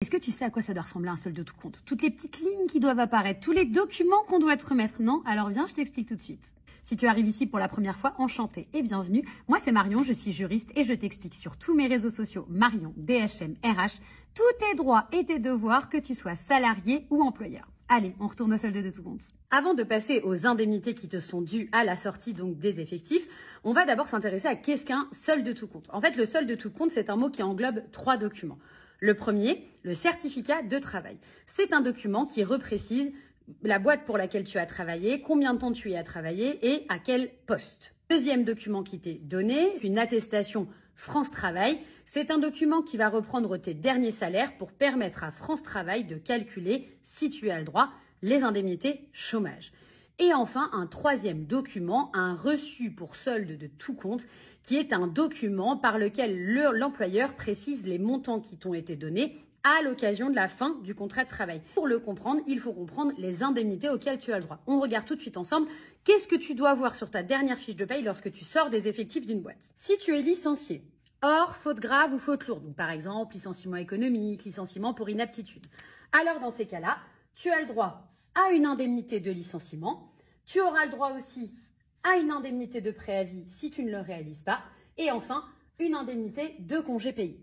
Est-ce que tu sais à quoi ça doit ressembler un solde de tout compte? Toutes les petites lignes qui doivent apparaître, tous les documents qu'on doit te remettre, non? Alors viens, je t'explique tout de suite. Si tu arrives ici pour la première fois, enchantée et bienvenue. Moi, c'est Marion, je suis juriste et je t'explique sur tous mes réseaux sociaux, Marion, DHM, RH, tous tes droits et tes devoirs, que tu sois salarié ou employeur. Allez, on retourne au solde de tout compte. Avant de passer aux indemnités qui te sont dues à la sortie donc des effectifs, on va d'abord s'intéresser à qu'est-ce qu'un solde de tout compte. En fait, le solde de tout compte, c'est un mot qui englobe 3 documents. Le premier, le certificat de travail. C'est un document qui reprécise la boîte pour laquelle tu as travaillé, combien de temps tu y as travaillé et à quel poste. Deuxième document qui t'est donné, une attestation France Travail. C'est un document qui va reprendre tes derniers salaires pour permettre à France Travail de calculer, si tu as le droit, les indemnités chômage. Et enfin, un troisième document, un reçu pour solde de tout compte, qui est un document par lequel l'employeur précise les montants qui t'ont été donnés à l'occasion de la fin du contrat de travail. Pour le comprendre, il faut comprendre les indemnités auxquelles tu as le droit. On regarde tout de suite ensemble qu'est-ce que tu dois voir sur ta dernière fiche de paye lorsque tu sors des effectifs d'une boîte. Si tu es licencié, hors faute grave ou faute lourde, donc par exemple licenciement économique, licenciement pour inaptitude, alors dans ces cas-là, tu as le droit à une indemnité de licenciement, tu auras le droit aussi à une indemnité de préavis si tu ne le réalises pas, et enfin une indemnité de congé payé.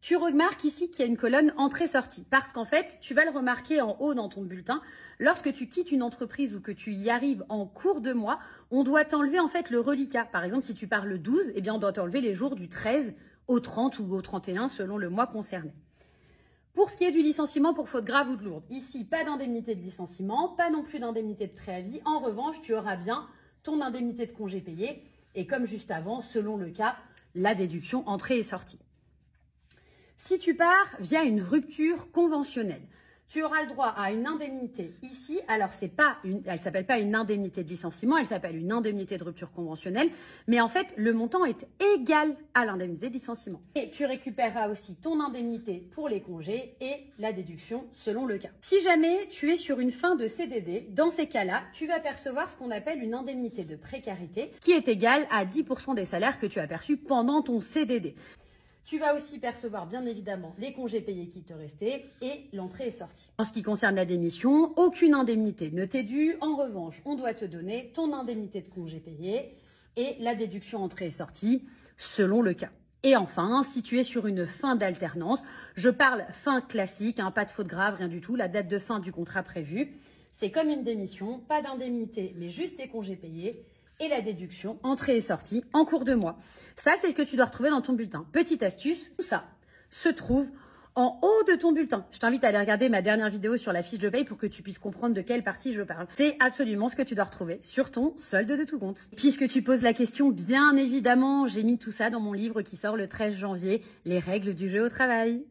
Tu remarques ici qu'il y a une colonne entrée-sortie parce qu'en fait, tu vas le remarquer en haut dans ton bulletin. Lorsque tu quittes une entreprise ou que tu y arrives en cours de mois, on doit t'enlever en fait le reliquat. Par exemple, si tu pars le 12, eh bien, on doit t'enlever les jours du 13 au 30 ou au 31 selon le mois concerné. Pour ce qui est du licenciement pour faute grave ou de lourde, ici, pas d'indemnité de licenciement, pas non plus d'indemnité de préavis. En revanche, tu auras bien ton indemnité de congé payé et comme juste avant, selon le cas, la déduction entrée et sortie. Si tu pars via une rupture conventionnelle, tu auras le droit à une indemnité ici. Alors, elle ne s'appelle pas une indemnité de licenciement, elle s'appelle une indemnité de rupture conventionnelle. Mais en fait, le montant est égal à l'indemnité de licenciement. Et tu récupéreras aussi ton indemnité pour les congés et la déduction selon le cas. Si jamais tu es sur une fin de CDD, dans ces cas-là, tu vas percevoir ce qu'on appelle une indemnité de précarité qui est égale à 10% des salaires que tu as perçus pendant ton CDD. Tu vas aussi percevoir bien évidemment les congés payés qui te restaient et l'entrée et sortie. En ce qui concerne la démission, aucune indemnité ne t'est due. En revanche, on doit te donner ton indemnité de congés payés et la déduction entrée et sortie selon le cas. Et enfin, si tu es sur une fin d'alternance, je parle fin classique, pas de faute grave, rien du tout, la date de fin du contrat prévu. C'est comme une démission, pas d'indemnité, mais juste tes congés payés. Et la déduction, entrée et sortie, en cours de mois. Ça, c'est ce que tu dois retrouver dans ton bulletin. Petite astuce, tout ça se trouve en haut de ton bulletin. Je t'invite à aller regarder ma dernière vidéo sur la fiche de paye pour que tu puisses comprendre de quelle partie je parle. C'est absolument ce que tu dois retrouver sur ton solde de tout compte. Puisque tu poses la question, bien évidemment, j'ai mis tout ça dans mon livre qui sort le 13 janvier, Les règles du jeu au travail.